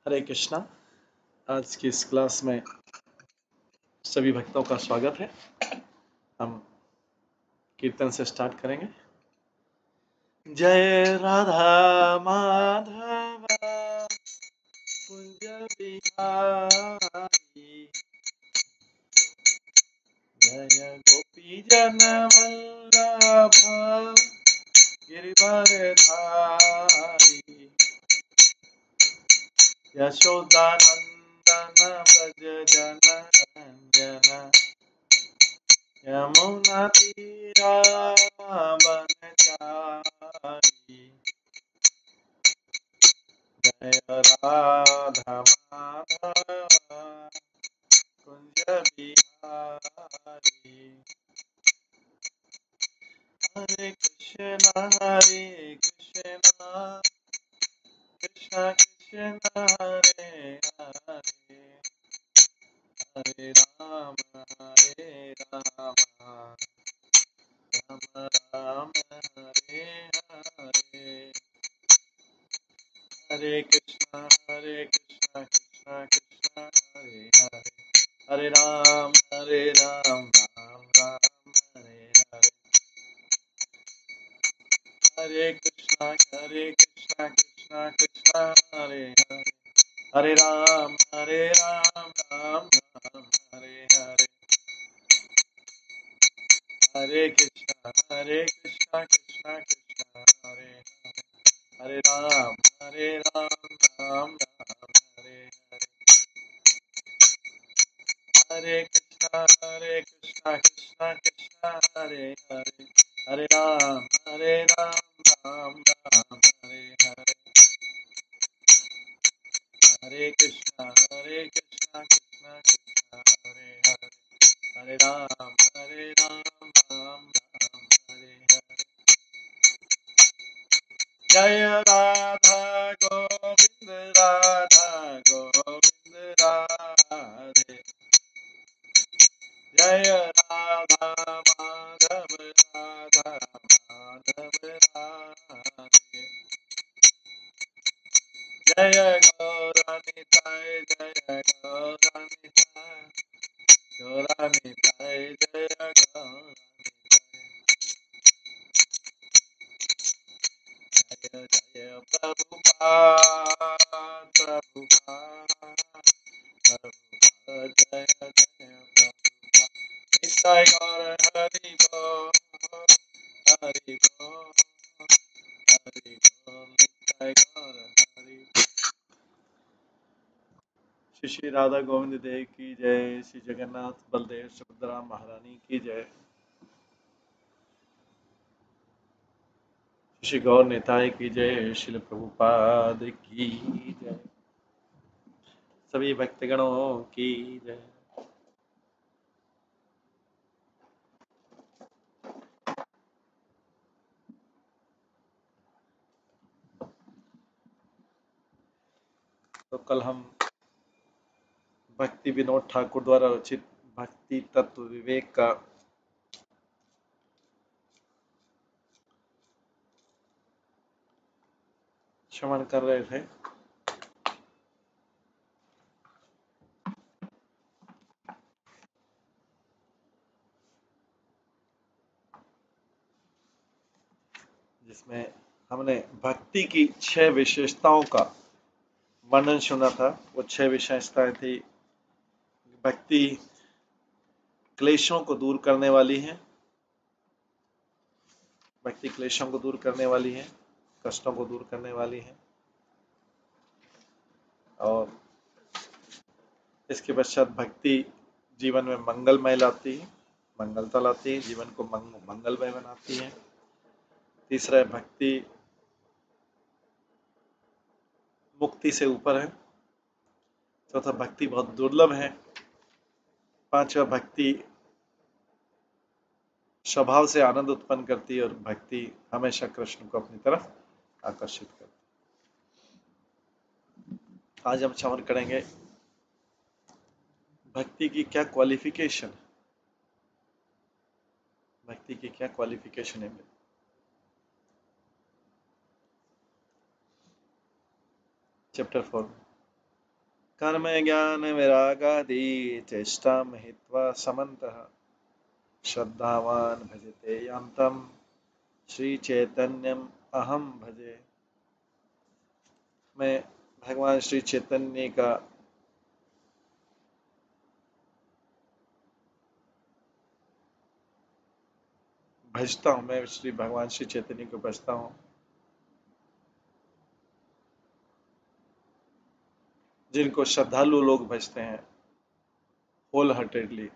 हरे कृष्णा। आज की इस क्लास में सभी भक्तों का स्वागत है। हम कीर्तन से स्टार्ट करेंगे। जय राधा माधव कुंज बिहारी, जय गोपी जन वल्लभ गिरिवरधारी, यशोदानंदन व्रज जनरंजन, यमुना तीरावनचारी, जय राधा माधव कुंज बिहारी। हरे कृष्णा कृष्ण कृष्ण हरे हरे, हरे राम राम राम हरे हरे, हरे कृष्णा कृष्ण कृष्ण हरे हरे, हरे राम राम राम हरे हरे, हरे कृष्णा कृष्ण कृष्ण हरे हरे, हरे राम राम राम हरे हरे, हरे कृष्णा कृष्ण कृष्ण हरे हरे, हरे राम राम राम हरे हरे, हरे कृष्णा कृष्ण कृष्ण हरे हरे, हरे राम राम राम हरे हरे, हरे कृष्णा कृष्ण कृष्ण हरे हरे, हरे राम राम राम हरे हरे, जय राधा गोविंद राधे, जय राधा माधव राधे, जय गौरानिताय गौरानिताय जय गौरानिताय, जय जय प्रभुपाद जय जय प्रभुपाद, निताय गौर हरि बोल हरि बोल हरि बोल, निताय गौर हरि। श्री श्री राधा गोविंद देव की जय, श्री जगन्नाथ बलदेव सुभद्रा महारानी की जय, श्री गौर निताय की जय, श्रील प्रभुपाद की जय, सभी भक्तगणों की जय। तो कल हम भक्ति विनोद ठाकुर द्वारा रचित भक्ति तत्व विवेक का श्रवण कर रहे थे। जिसमें हमने भक्ति की 6 विशेषताओं का वर्णन सुना था। वो 6 विशेषताएं थी। भक्ति क्लेशों को दूर करने वाली है, भक्ति क्लेशों को दूर करने वाली है, कष्टों को दूर करने वाली है, और इसके पश्चात भक्ति जीवन में मंगलमय लाती है, मंगलता लाती है, जीवन को मंगलमय बनाती है। तीसरा है भक्ति मुक्ति से ऊपर है। चौथा भक्ति बहुत दुर्लभ है। पांचवा भक्ति स्वभाव से आनंद उत्पन्न करती है, और भक्ति हमेशा कृष्ण को अपनी तरफ आकर्षित करती है। आज हम श्रवण करेंगे भक्ति की क्या क्वालिफिकेशन, भक्ति की क्या क्वालिफिकेशन है। चैप्टर 4 कर्म ज्ञान वैरागादि चेष्टां हित्वा समन्तः श्रद्धावान भजते यान्तं श्री चैतन्यम अहम भजे। मैं भगवान श्री चैतन्य का भजता हूँ, मैं श्री भगवान श्री चैतन्य को भजता हूँ, जिनको श्रद्धालु लोग भजते हैं होल हार्टेडली,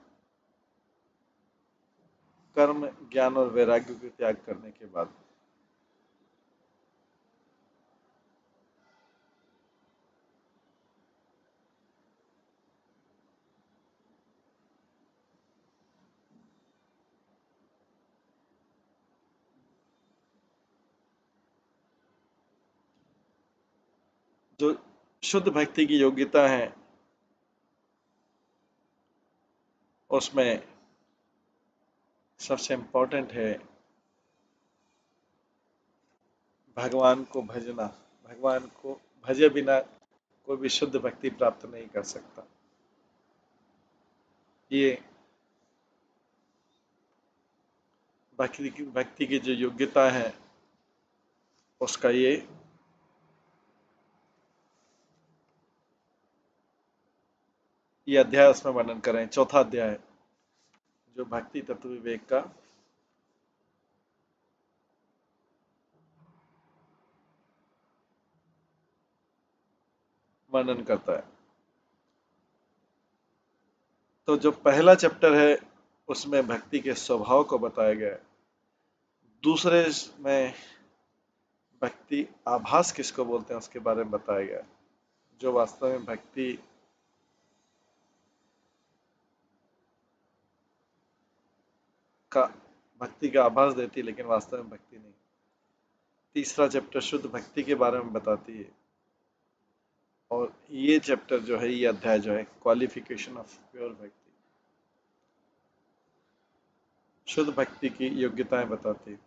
कर्म ज्ञान और वैराग्य को त्याग करने के बाद। जो शुद्ध भक्ति की योग्यता है उसमें सबसे इम्पोर्टेंट है भगवान को भजना। भगवान को भजे बिना कोई भी शुद्ध भक्ति प्राप्त नहीं कर सकता। ये भक्ति की जो योग्यता है उसका ये अध्याय उसमें वर्णन करें, चौथा अध्याय जो भक्ति तत्व विवेक का वर्णन करता है। तो जो पहला चैप्टर है उसमें भक्ति के स्वभाव को बताया गया है। दूसरे में भक्ति आभास किसको बोलते हैं उसके बारे में बताया गया है, जो वास्तव में भक्ति का आभास देती है लेकिन वास्तव में भक्ति नहीं। तीसरा चैप्टर शुद्ध भक्ति के बारे में बताती है, और ये चैप्टर जो है, ये अध्याय जो है क्वालिफिकेशन ऑफ प्योर भक्ति, शुद्ध भक्ति की योग्यताएं बताती है।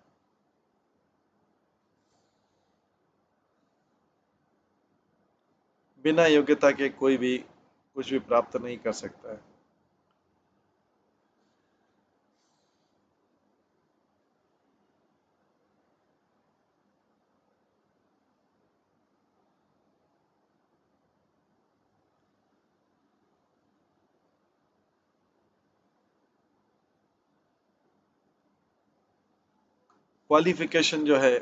बिना योग्यता के कोई भी कुछ भी प्राप्त नहीं कर सकता है। क्वालिफिकेशन जो है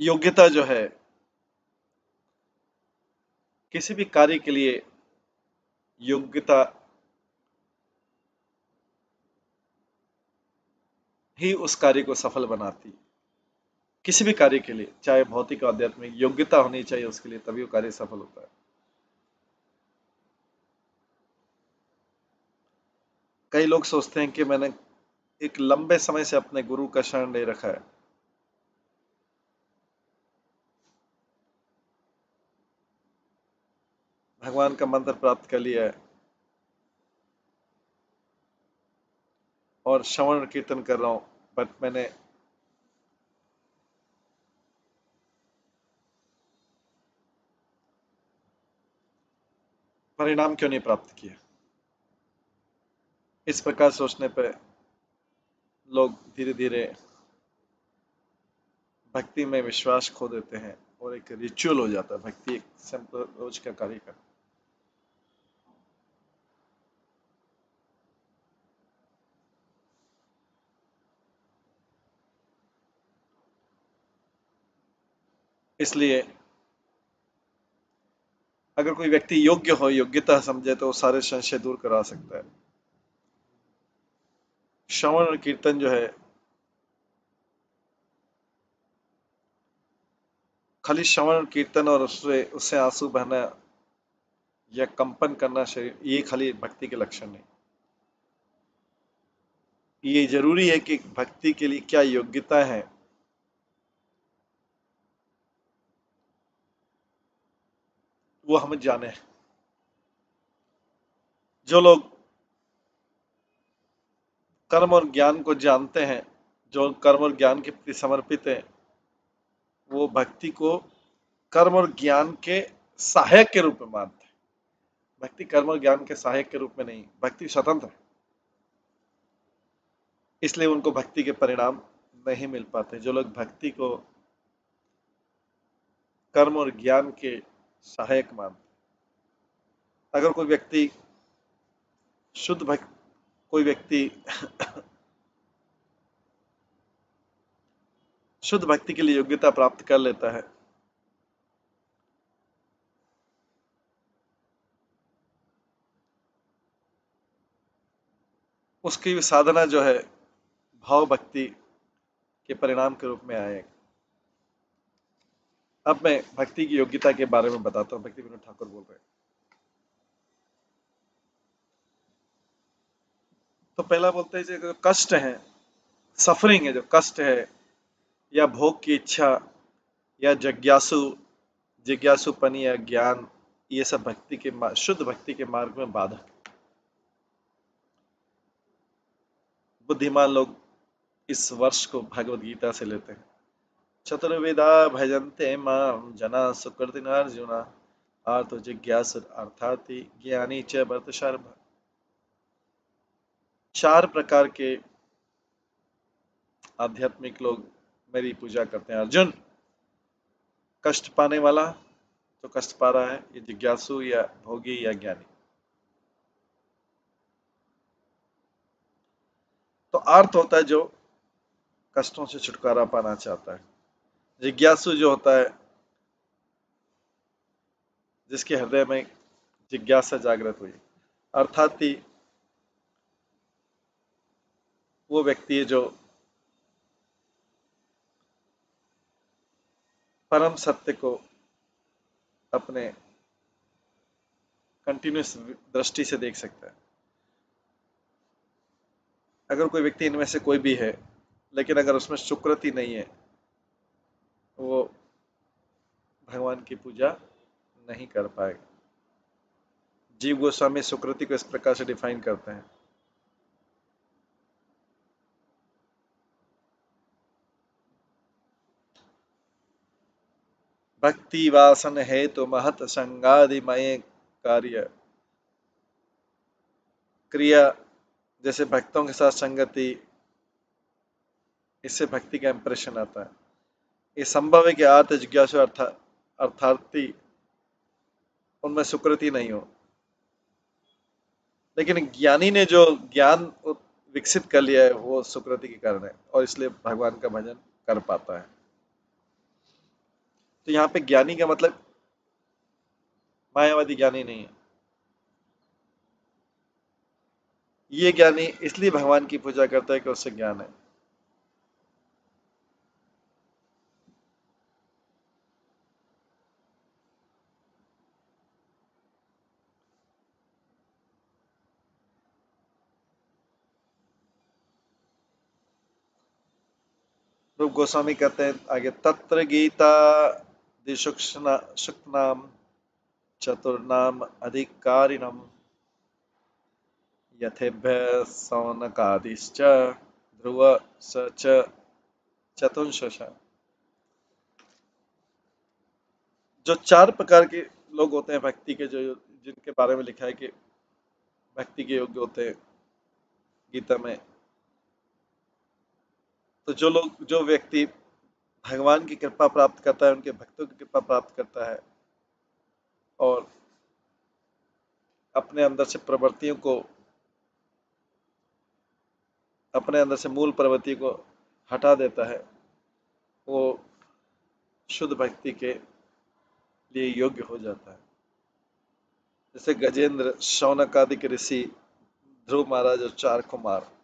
योग्यता जो है किसी भी कार्य के लिए योग्यता ही उस कार्य को सफल बनाती है। किसी भी कार्य के लिए, चाहे भौतिक आध्यात्मिक, योग्यता होनी चाहिए उसके लिए, तभी वो कार्य सफल होता है। कई लोग सोचते हैं कि मैंने एक लंबे समय से अपने गुरु का शरण ले रखा है, भगवान का मंत्र प्राप्त कर लिया है और श्रवण कीर्तन कर रहा हूं, बट मैंने परिणाम क्यों नहीं प्राप्त किया। इस प्रकार सोचने पर लोग धीरे धीरे भक्ति में विश्वास खो देते हैं और एक रिचुअल हो जाता है भक्ति, एक सिंपल रोज का कार्य का। इसलिए अगर कोई व्यक्ति योग्य हो, योग्यता समझे, तो वो सारे संशय दूर करा सकता है। श्रवण और कीर्तन जो है खाली श्रवण और कीर्तन और उससे उससे आंसू बहना या कंपन करना शरीर, ये खाली भक्ति के लक्षण नहीं। ये जरूरी है कि भक्ति के लिए क्या योग्यता है वो हम जाने। जो लोग कर्म और ज्ञान को जानते हैं जो कर्म और ज्ञान के प्रति समर्पित है, वो भक्ति को कर्म और ज्ञान के सहायक के रूप में मानते हैं। भक्ति कर्म और ज्ञान के सहायक के रूप में नहीं, भक्ति स्वतंत्र है। इसलिए उनको भक्ति के परिणाम नहीं मिल पाते। जो लोग भक्ति को कर्म और ज्ञान के सहायक मानते, अगर कोई व्यक्ति शुद्ध भक्ति, कोई व्यक्ति शुद्ध भक्ति के लिए योग्यता प्राप्त कर लेता है, उसकी साधना जो है भाव भक्ति के परिणाम के रूप में आएगा। अब मैं भक्ति की योग्यता के बारे में बताता हूँ। भक्ति विनोद ठाकुर बोल रहे हैं। तो पहला बोलते हैं जो कष्ट है, सफरिंग है, जो कष्ट है या भोग की इच्छा या जिज्ञासुपन या ज्ञान, ये सब भक्ति के शुद्ध भक्ति के मार्ग में बाधक है। बुद्धिमान लोग इस वर्ष को भगवत गीता से लेते हैं। चतुर्विधा भजन्ते माम जना सुकृतिनार्जुना आर्तो जिज्ञासु अर्थाति ज्ञानी च भरतशर्मा। 4 प्रकार के आध्यात्मिक लोग मेरी पूजा करते हैं। अर्जुन, कष्ट पाने वाला, जो कष्ट पा रहा है, ये जिज्ञासु या भोगी या ज्ञानी। तो आर्त होता है जो कष्टों से छुटकारा पाना चाहता है। जिज्ञासु जो होता है जिसके हृदय में जिज्ञासा जागृत हुई, अर्थात ही वो व्यक्ति है जो परम सत्य को अपने कंटिन्यूस दृष्टि से देख सकता है। अगर कोई व्यक्ति इनमें से कोई भी है, लेकिन अगर उसमें सुकृति नहीं है, वो भगवान की पूजा नहीं कर पाएगा। जीव गोस्वामी सुकृति को इस प्रकार से डिफाइन करते हैं। भक्ति वासन हेतु महत संगादिमय कार्य क्रिया, जैसे भक्तों के साथ संगति, इससे भक्ति का इंप्रेशन आता है। ये संभव है कि आर्त जिज्ञासु अर्थार्थी उनमें सुकृति नहीं हो, लेकिन ज्ञानी ने जो ज्ञान विकसित कर लिया है वो सुकृति के कारण है, और इसलिए भगवान का भजन कर पाता है। तो यहाँ पे ज्ञानी का मतलब मायावादी ज्ञानी नहीं है। ये ज्ञानी इसलिए भगवान की पूजा करता है कि उससे ज्ञान है। रूप गोस्वामी कहते हैं आगे, तत्र गीता दिशुक्नाम चतुर्नाम अधिकारिणम यथेभ्य सौनकादिश्च ध्रुव स च चतुंशश। जो 4 प्रकार के लोग होते हैं भक्ति के, जो जिनके बारे में लिखा है कि भक्ति के योग्य होते हैं गीता में, तो जो व्यक्ति भगवान की कृपा प्राप्त करता है, उनके भक्तों की कृपा प्राप्त करता है और अपने अंदर से प्रवृत्तियों को, अपने अंदर से मूल प्रवृत्ति को हटा देता है, वो शुद्ध भक्ति के लिए योग्य हो जाता है। जैसे गजेंद्र, शौनक आदि के ऋषि, ध्रुव महाराज और 4 कुमार।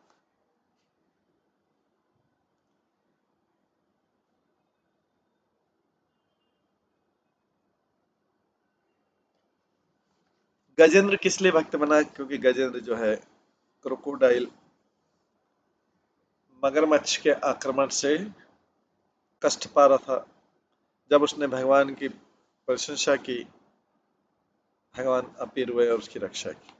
गजेंद्र किस लिए भक्त बना? क्योंकि गजेंद्र जो है क्रोकोडाइल, मगरमच्छ के आक्रमण से कष्ट पा रहा था। जब उसने भगवान की प्रशंसा की, भगवान अपीर हुए और उसकी रक्षा की।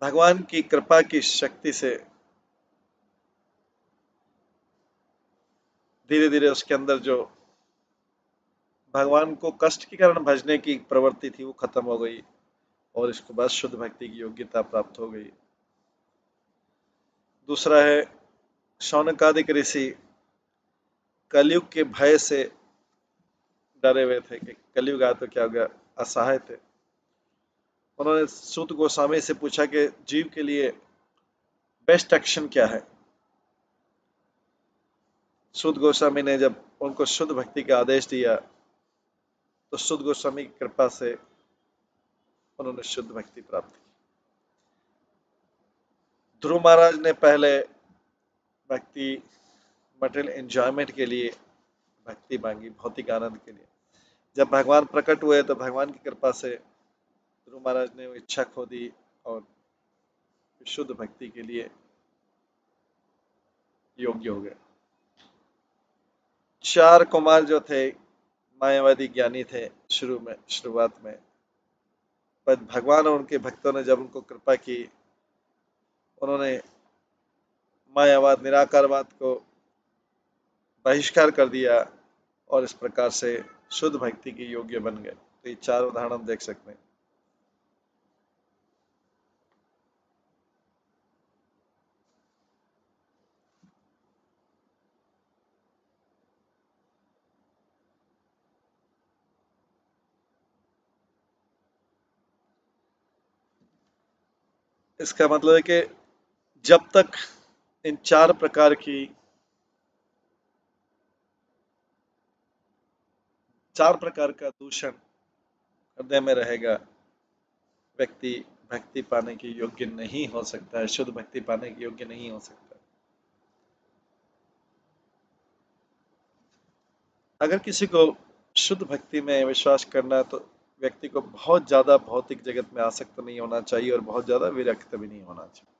भगवान की कृपा की शक्ति से धीरे धीरे उसके अंदर जो भगवान को कष्ट के कारण भजने की प्रवृत्ति थी वो खत्म हो गई और इसको बस शुद्ध भक्ति की योग्यता प्राप्त हो गई। दूसरा है, शौनकादिक ऋषि कलयुग के भय से डरे हुए थे कि कलयुग आया तो क्या हो गया, असहाय थे। उन्होंने सूत गोस्वामी से पूछा कि जीव के लिए बेस्ट एक्शन क्या है। सूत गोस्वामी ने जब उनको शुद्ध भक्ति का आदेश दिया तो सूत गोस्वामी की कृपा से उन्होंने शुद्ध भक्ति प्राप्त की। ध्रुव महाराज ने पहले भक्ति मटेरियल एंजॉयमेंट के लिए भक्ति मांगी, भौतिक आनंद के लिए। जब भगवान प्रकट हुए तो भगवान की कृपा से ध्रुव महाराज ने वो इच्छा खो दी और शुद्ध भक्ति के लिए योग्य हो गए। चार कुमार जो थे मायावादी ज्ञानी थे शुरुआत में, पर भगवान और उनके भक्तों ने जब उनको कृपा की, उन्होंने मायावाद निराकारवाद को बहिष्कार कर दिया और इस प्रकार से शुद्ध भक्ति के योग्य बन गए। तो ये चार उदाहरण हम देख सकते हैं। इसका मतलब है कि जब तक इन चार प्रकार की चार प्रकार का दूषण हृदय में रहेगा, व्यक्ति भक्ति पाने के योग्य नहीं हो सकता है, शुद्ध भक्ति पाने के योग्य नहीं हो सकता। अगर किसी को शुद्ध भक्ति में विश्वास करना है तो व्यक्ति को बहुत ज्यादा भौतिक जगत में आसक्त नहीं होना चाहिए और बहुत ज्यादा विरक्त भी नहीं होना चाहिए।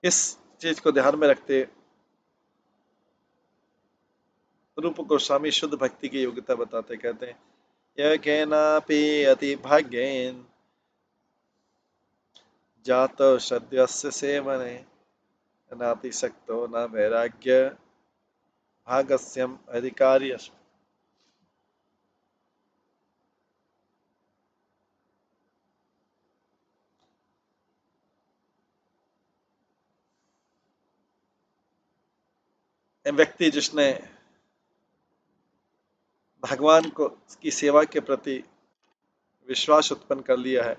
इस चीज को ध्यान में रखते रूप गोस्वामी शुद्ध भक्ति की योग्यता बताते, कहते हैं यह केनापि अति भाग्येन जातो सद्यस्य सेवने नातिशक्तो न वैराग्य भागस्यम अधिकारी। व्यक्ति जिसने भगवान को की सेवा के प्रति विश्वास उत्पन्न कर लिया है,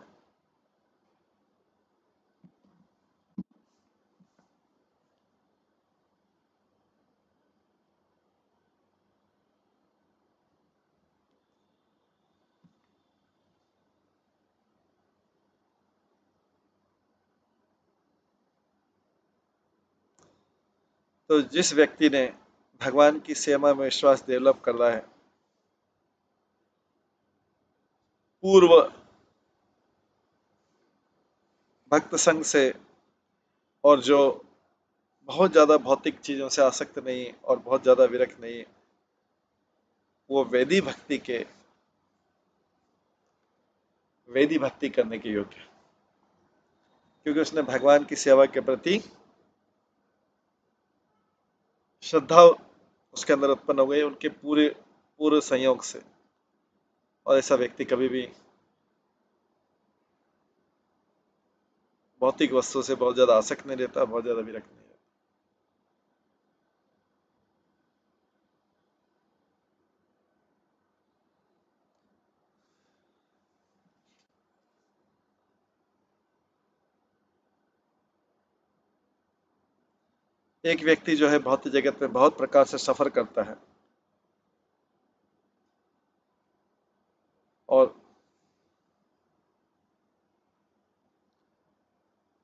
तो जिस व्यक्ति ने भगवान की सेवा में विश्वास डेवलप कर रहा है, पूर्व भक्त संघ से, और जो बहुत ज्यादा भौतिक चीजों से आसक्त नहीं और बहुत ज्यादा विरक्त नहीं, वो वेदी भक्ति करने के योग्य है, क्योंकि उसने भगवान की सेवा के प्रति श्रद्धा उसके अंदर उत्पन्न हो गई उनके पूरे पूरे संयोग से। और ऐसा व्यक्ति कभी भी भौतिक वस्तु से बहुत ज्यादा आसक्त नहीं रहता, बहुत ज्यादा विरक्त नहीं रहता। एक व्यक्ति जो है भौतिक जगत में बहुत प्रकार से सफर करता है और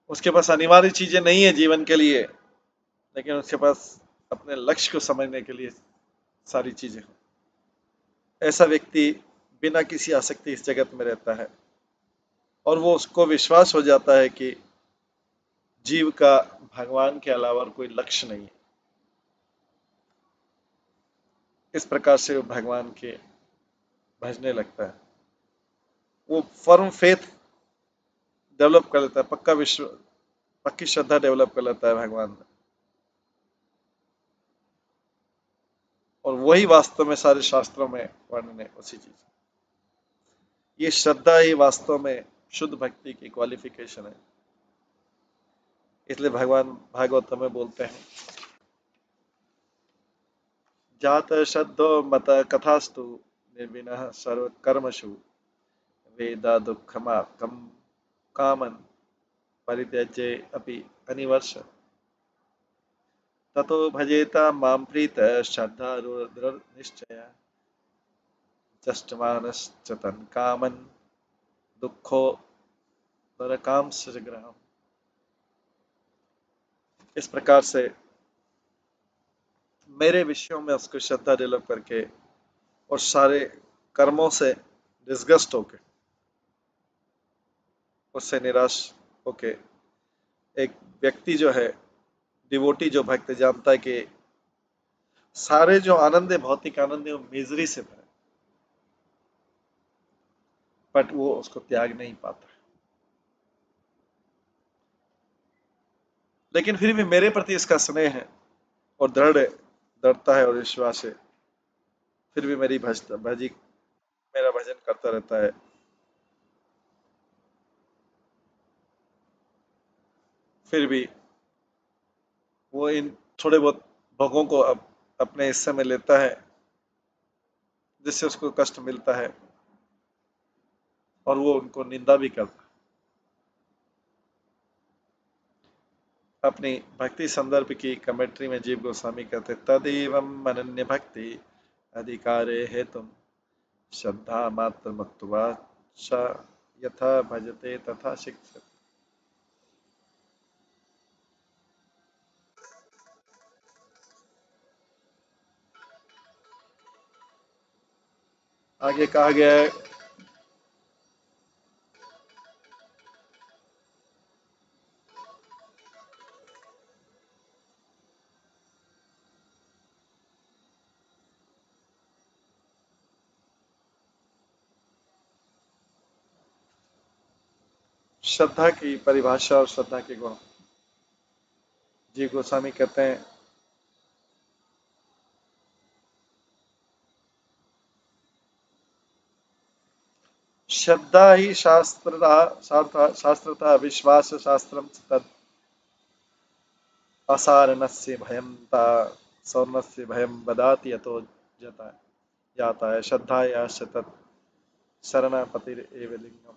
उसके पास अनिवार्य चीजें नहीं है जीवन के लिए, लेकिन उसके पास अपने लक्ष्य को समझने के लिए सारी चीजें हैं। ऐसा व्यक्ति बिना किसी आसक्ति इस जगत में रहता है और वो उसको विश्वास हो जाता है कि जीव का भगवान के अलावा कोई लक्ष्य नहीं है। इस प्रकार से वो भगवान के भजने लगता है। वो फर्म फेथ डेवलप कर लेता है, पक्की श्रद्धा डेवलप कर लेता है भगवान में। और वही वास्तव में सारे शास्त्रों में वर्णन है उसी चीज। ये श्रद्धा ही वास्तव में शुद्ध भक्ति की क्वालिफिकेशन है। इसलिए भगवान भागवत में बोलते हैं, जात श्रद्धो मत कथास्तु निर्विनः सर्व कर्मसु वेदा दुःखमाप्तं कामन परित्यज्य अपि अनिवर्ष ततो भजेता मां प्रीत श्रद्धारुद्र निश्चय चष्टमानश्च कामन दुःखो नरकाम सजग्रहम्। इस प्रकार से मेरे विषयों में उसको श्रद्धा डेवलप करके और सारे कर्मों से डिस्गस्ट होके, उससे निराश होके, एक व्यक्ति जो है, डिवोटी जो भक्त जानता है कि सारे जो आनंद है, भौतिक आनंद है, वो मिजरी से भरे, बट वो उसको त्याग नहीं पाता। लेकिन फिर भी मेरे प्रति इसका स्नेह है और दृढ़ता है और विश्वास है, फिर भी मेरा भजन करता रहता है। फिर भी वो इन थोड़े बहुत भोगों को अपने हिस्से में लेता है, जिससे उसको कष्ट मिलता है, और वो उनको निंदा भी करता है। अपनी भक्ति संदर्भ की कमेंट्री में जीव गोस्वामी कहते, तदेवं अनन्य भक्ति अधिकारे हेतुम श्रद्धा मात्र मत्वा स यथा भजते तथा शिक्षते। आगे कहा गया है, श्रद्धा की परिभाषा और श्रद्धा के गुण। जीव गोस्वामी कहते हैं, श्रद्धा ही शास्त्रतः विश्वास शास्त्रम तद असारणस्य भयं ता सौर्णस्य भयं बदाति यतो जता जाता है श्रद्धा या शतत शरणापतिर एव लिंगम।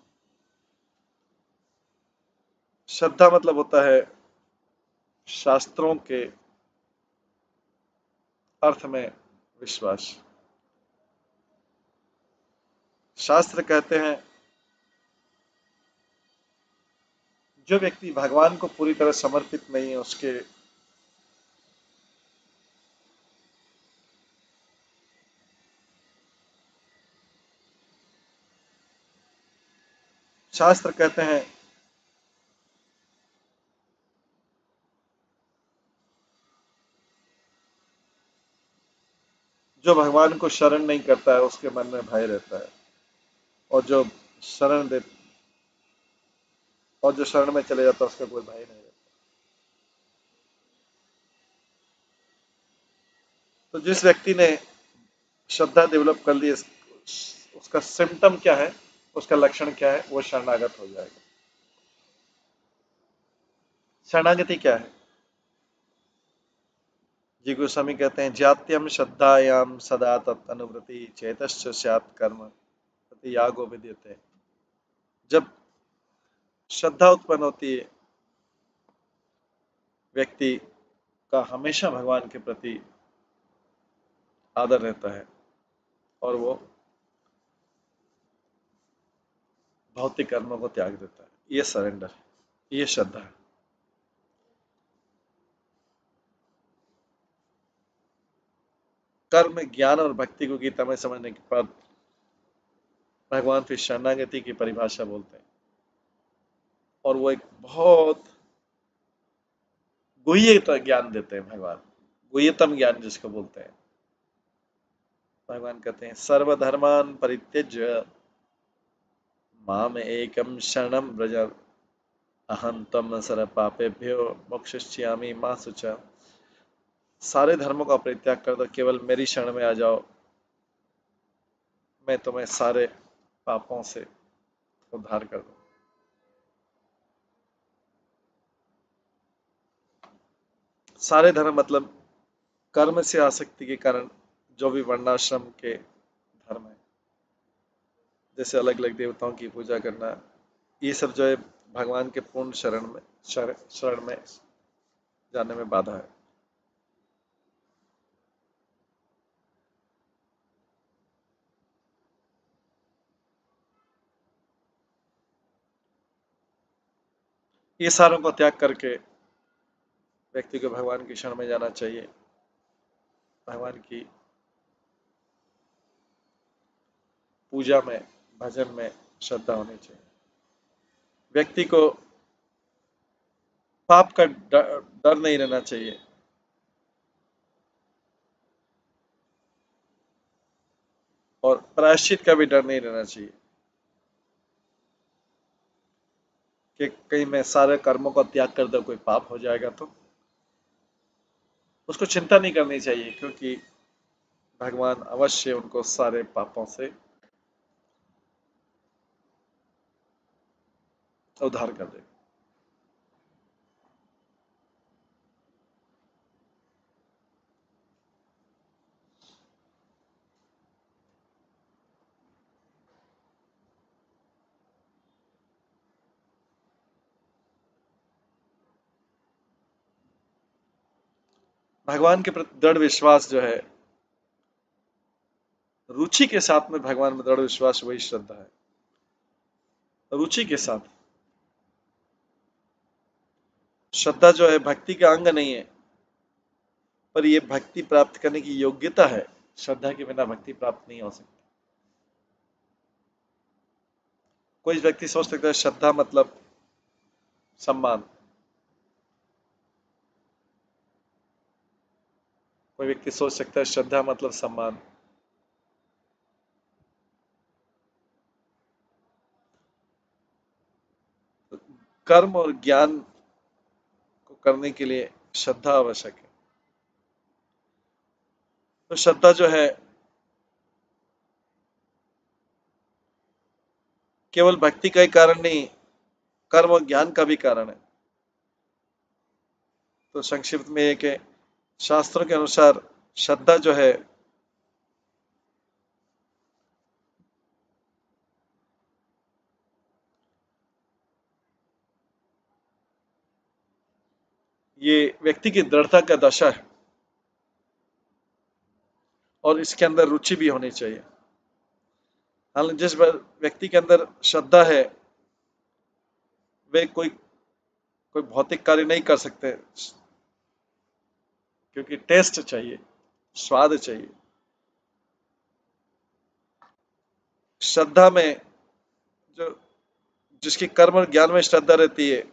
श्रद्धा मतलब होता है शास्त्रों के अर्थ में विश्वास। शास्त्र कहते हैं, जो व्यक्ति भगवान को पूरी तरह समर्पित नहीं है, उसके शास्त्र कहते हैं जो भगवान को शरण नहीं करता है उसके मन में भय रहता है, और शरण दे जो शरण में चले जाता है उसका कोई भय नहीं रहता। तो जिस व्यक्ति ने श्रद्धा डेवलप कर ली, उसका सिम्टम क्या है, उसका लक्षण क्या है, वो शरणागत हो जाएगा। शरणागति क्या है? जी गोस्वामी कहते हैं, जात्यम श्रद्धायाम सदा तत् अनुवृत्ति चेतश्च स्यात् कर्म प्रति यागो विद्यते। जब श्रद्धा उत्पन्न होती है, व्यक्ति का हमेशा भगवान के प्रति आदर रहता है, और वो भौतिक कर्मों को त्याग देता है। ये सरेंडर है, ये श्रद्धा है। कर्म, ज्ञान और भक्ति को गीता में समझने के बाद भगवान फिर शरणागति की परिभाषा बोलते हैं, और वो एक बहुत गुह्य ज्ञान देते हैं भगवान, गुह्यतम ज्ञान जिसको बोलते हैं। भगवान कहते हैं, सर्वधर्मान परित्यज्य माम एकम शरणम व्रज अहं त्वं सर्व पापेभ्यो मोक्षयिष्यामि मा शुचा। सारे धर्मों का परित्याग कर दो, केवल मेरी शरण में आ जाओ, मैं तुम्हें सारे पापों से उद्धार कर दूं। सारे धर्म मतलब कर्म से आसक्ति के कारण जो भी वर्णाश्रम के धर्म है, जैसे अलग अलग देवताओं की पूजा करना, ये सब जो है भगवान के पूर्ण शरण में जाने में बाधा है। ये सारों को त्याग करके व्यक्ति को भगवान की शरण में जाना चाहिए। भगवान की पूजा में, भजन में श्रद्धा होनी चाहिए। व्यक्ति को पाप का डर नहीं रहना चाहिए। और प्रायश्चित का भी डर नहीं रहना चाहिए कि कहीं मैं सारे कर्मों का त्याग कर दूं, कोई पाप हो जाएगा तो। उसको चिंता नहीं करनी चाहिए, क्योंकि भगवान अवश्य उनको सारे पापों से उद्धार कर देगा। भगवान के प्रति दृढ़ विश्वास जो है, रुचि के साथ में भगवान में दृढ़ विश्वास, वही श्रद्धा है। रुचि के साथ। श्रद्धा जो है भक्ति का अंग नहीं है, पर यह भक्ति प्राप्त करने की योग्यता है। श्रद्धा के बिना भक्ति प्राप्त नहीं हो सकती। कोई व्यक्ति सोच सकता है श्रद्धा मतलब सम्मान। कोई व्यक्ति सोच सकता है श्रद्धा मतलब सम्मान। कर्म और ज्ञान को करने के लिए श्रद्धा आवश्यक है। तो श्रद्धा जो है केवल भक्ति का ही कारण नहीं, कर्म और ज्ञान का भी कारण है। तो संक्षिप्त में एक है, शास्त्रों के अनुसार श्रद्धा जो है ये व्यक्ति की दृढ़ता का दशा है, और इसके अंदर रुचि भी होनी चाहिए। हालांकि जिस व्यक्ति के अंदर श्रद्धा है, वे कोई कोई भौतिक कार्य नहीं कर सकते, क्योंकि टेस्ट चाहिए, स्वाद चाहिए। श्रद्धा में जो जिसकी कर्म और ज्ञान में श्रद्धा रहती है,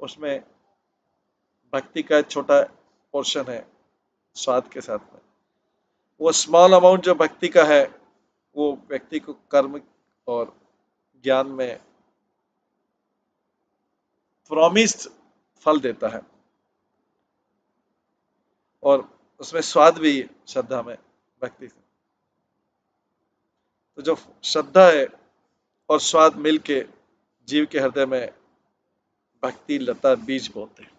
उसमें भक्ति का एक छोटा पोर्शन है स्वाद के साथ में। वो स्मॉल अमाउंट जो भक्ति का है, वो व्यक्ति को कर्म और ज्ञान में प्रॉमिस्ड फल देता है, और उसमें स्वाद भी श्रद्धा में, भक्ति से। तो जो श्रद्धा है और स्वाद मिलके जीव के हृदय में भक्ति लता बीज बोते हैं।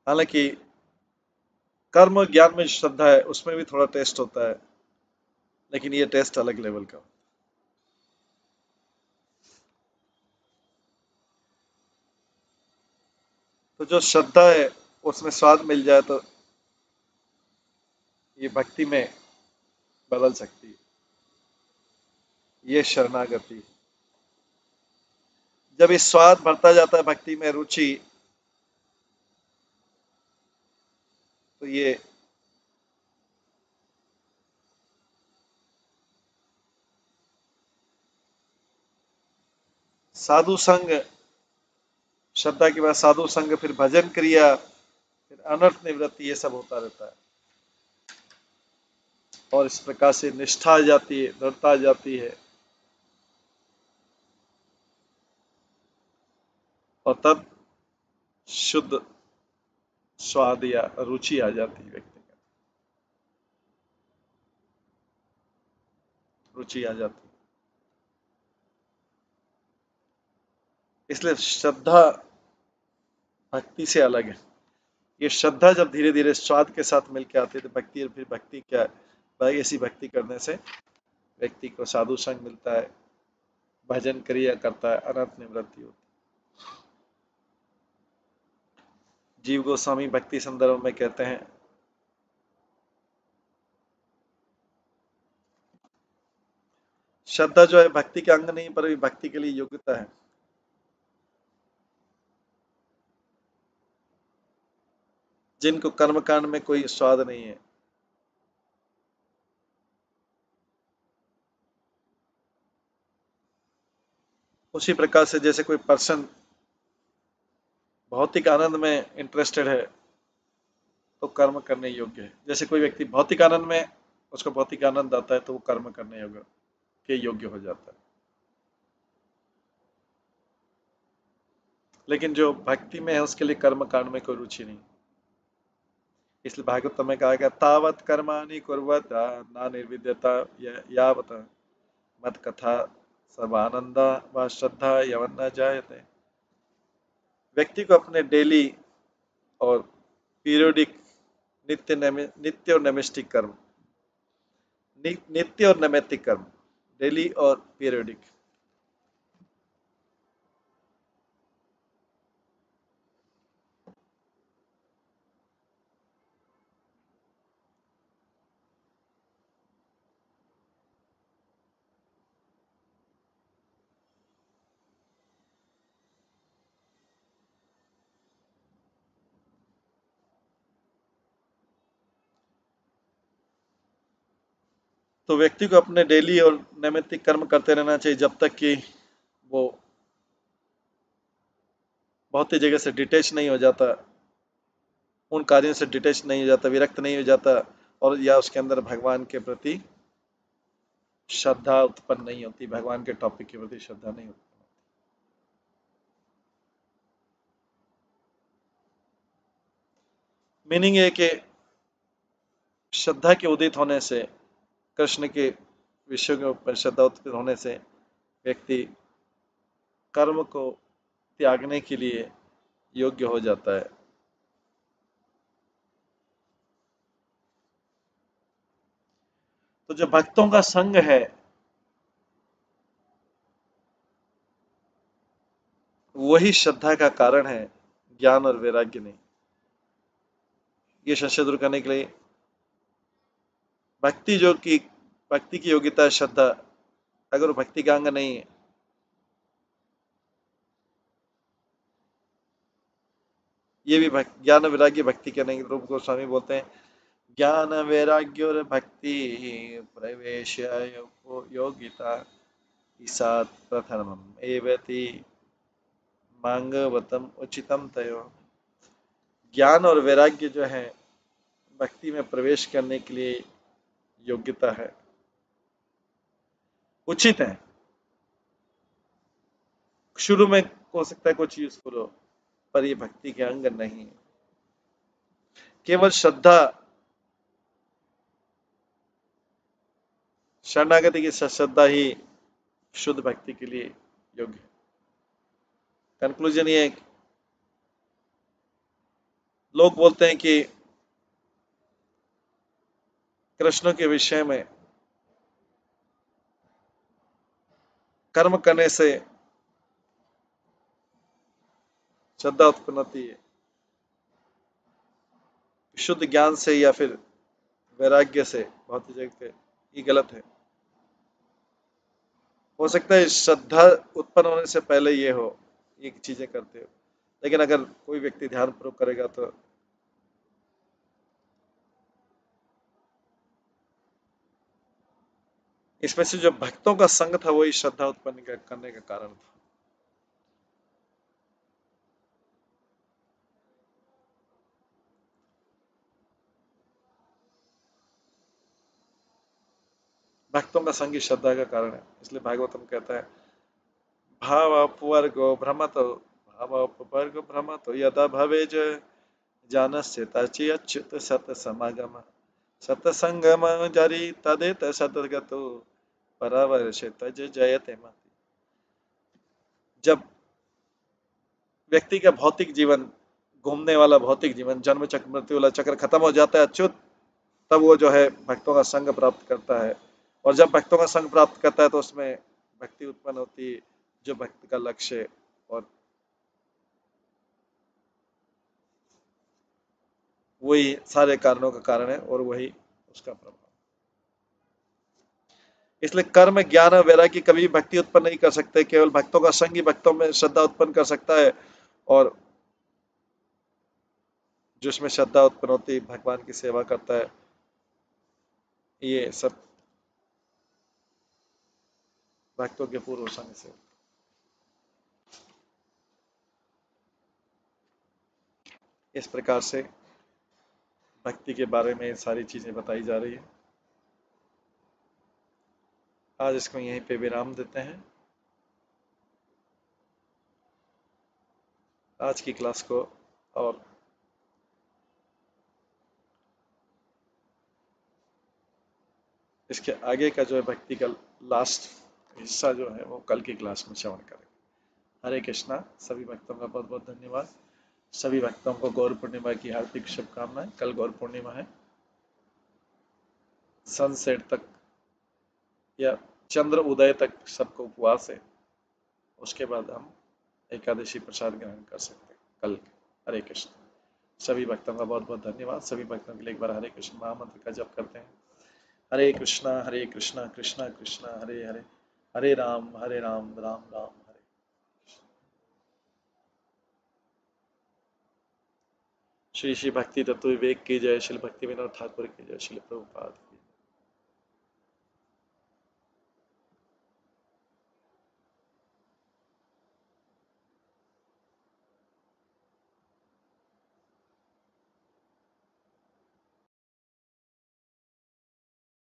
हालांकि कर्म और ज्ञान में श्रद्धा है, उसमें भी थोड़ा टेस्ट होता है, लेकिन ये टेस्ट अलग लेवल का। तो जो श्रद्धा है उसमें स्वाद मिल जाए तो ये भक्ति में बदल सकती है। ये शरणागति। जब ये स्वाद बढ़ता जाता है भक्ति में, रुचि, तो ये साधु संग श्रद्धा के बाद साधु संग, फिर भजन क्रिया, फिर अनर्थ निवृत्ति, ये सब होता रहता है। और इस प्रकार से निष्ठा आ जाती है, दृढ़ता आ जाती है, और तब शुद्ध स्वाद या रुचि आ जाती है, व्यक्ति का रुचि आ जाती है। इसलिए श्रद्धा भक्ति से अलग है। ये श्रद्धा जब धीरे धीरे स्वाद के साथ मिलकर आती है तो भक्ति, और फिर भक्ति क्या है, भाई ऐसी भक्ति करने से व्यक्ति को साधु संग मिलता है, भजन क्रिया करता है, अनर्थ निवृत्ति होती है। जीव गोस्वामी भक्ति संदर्भ में कहते हैं, श्रद्धा जो है भक्ति के अंग नहीं, पर भी भक्ति के लिए योग्यता है। जिनको कर्मकांड में कोई स्वाद नहीं है, उसी प्रकार से जैसे कोई पर्सन भौतिक आनंद में इंटरेस्टेड है तो कर्म करने योग्य है। जैसे कोई व्यक्ति भौतिक आनंद में, उसको भौतिक आनंद आता है तो वो कर्म करने योग्य के योग्य हो जाता है। लेकिन जो भक्ति में है उसके लिए कर्म कांड में कोई रुचि नहीं। इसलिए भागवत में कहा गया, तावत कर्माणि कुर्वत न निर्विद्यता यावत मत कथा सर्वानंद व श्रद्धा यवन न जायते। व्यक्ति को अपने डेली और पीरियोडिक, नित्य और नैमिष्टिक कर्म, नित्य और नैमित्तिक कर्म, डेली और पीरियोडिक, तो व्यक्ति को अपने डेली और नैमित्तिक कर्म करते रहना चाहिए जब तक कि वो बहुत ही जगह से डिटेच नहीं हो जाता, उन कार्यों से डिटेच नहीं हो जाता, विरक्त नहीं हो जाता, और या उसके अंदर भगवान के प्रति श्रद्धा उत्पन्न नहीं होती, भगवान के टॉपिक के प्रति श्रद्धा नहीं होती। मीनिंग है कि श्रद्धा के उदित होने से, कृष्ण के विषयों के ऊपर श्रद्धा उत्पन्न होने से व्यक्ति कर्म को त्यागने के लिए योग्य हो जाता है। तो जो भक्तों का संग है वही श्रद्धा का कारण है, ज्ञान और वैराग्य नहीं। ये संशय दूर करने के लिए भक्ति, जो कि भक्ति की योग्यता है श्रद्धा, अगर भक्ति का अंग नहीं है, ये भी ज्ञान वैराग्य भक्ति के नहीं। रूप गोस्वामी बोलते हैं, ज्ञान वैराग्य और भक्ति प्रवेश योगिता ईसात प्रथमम एवति मांगवतम उचितम तयो। ज्ञान और वैराग्य जो है भक्ति में प्रवेश करने के लिए योग्यता है, उचित है। शुरू में हो सकता है कुछ यूजफुल हो, पर ये भक्ति के अंग नहीं है। केवल श्रद्धा, शरणागति की श्रद्धा ही शुद्ध भक्ति के लिए योग्य है। कंक्लूजन ये है, लोग बोलते हैं कि कृष्ण के विषय में कर्म करने से श्रद्धा उत्पन्न होती है, शुद्ध ज्ञान से या फिर वैराग्य से, बहुत ही जगह पे ये गलत है। हो सकता है श्रद्धा उत्पन्न होने से पहले ये हो, ये चीजें करते हो, लेकिन अगर कोई व्यक्ति ध्यान पूर्वक करेगा तो इसमें से जो भक्तों का संग था वही श्रद्धा उत्पन्न करने का कारण था। भक्तों का संग ही श्रद्धा का कारण है। इसलिए भागवतम कहता है भावापवर्गो भ्रमतो भावापवर्गो भ्रमतो यदा भवेज जानस्य तचि अच्युत सतसमागम सतसंगम जरि तदेत सतगतो परावर्षे तज जयते मति। जब व्यक्ति का भौतिक जीवन, घूमने वाला भौतिक जीवन, जन्म चक्र मृत्यु वाला चक्र खत्म हो जाता है अच्युत, तब वो जो है भक्तों का संग प्राप्त करता है। और जब भक्तों का संग प्राप्त करता है तो उसमें भक्ति उत्पन्न होती है, जो भक्त का लक्ष्य और वही सारे कारणों का कारण है और वही उसका प्रभाव। इसलिए कर्म ज्ञान और वैराग्य कभी भक्ति उत्पन्न नहीं कर सकते, केवल भक्तों का संग ही भक्तों में श्रद्धा उत्पन्न कर सकता है। और जिसमें श्रद्धा उत्पन्न होती है भगवान की सेवा करता है। ये सब भक्तों के पूर्व संग से। इस प्रकार से भक्ति के बारे में सारी चीजें बताई जा रही है। आज इसको यहीं पे विराम देते हैं। आज की क्लास को और इसके आगे का जो है भक्ति का लास्ट हिस्सा जो है वो कल की क्लास में श्रवण करेंगे। हरे कृष्णा। सभी भक्तों का बहुत बहुत धन्यवाद। सभी भक्तों को गौर पूर्णिमा की हार्दिक शुभकामनाएं। कल गौर पूर्णिमा है। सनसेट तक या चंद्र उदय तक सबको उपवास है। उसके बाद हम एकादशी प्रसाद ग्रहण कर सकते हैं कल। हरे कृष्ण। सभी भक्तों का बहुत बहुत धन्यवाद। सभी भक्तों के लिए एक बार हरे कृष्ण महामंत्र का जप करते हैं। हरे कृष्णा कृष्णा कृष्णा हरे हरे, हरे राम राम राम हरे। श्री श्री भक्ति तत्व विवेक की जय। श्री भक्ति विनोद ठाकुर की जय। श्री प्रभुपाद।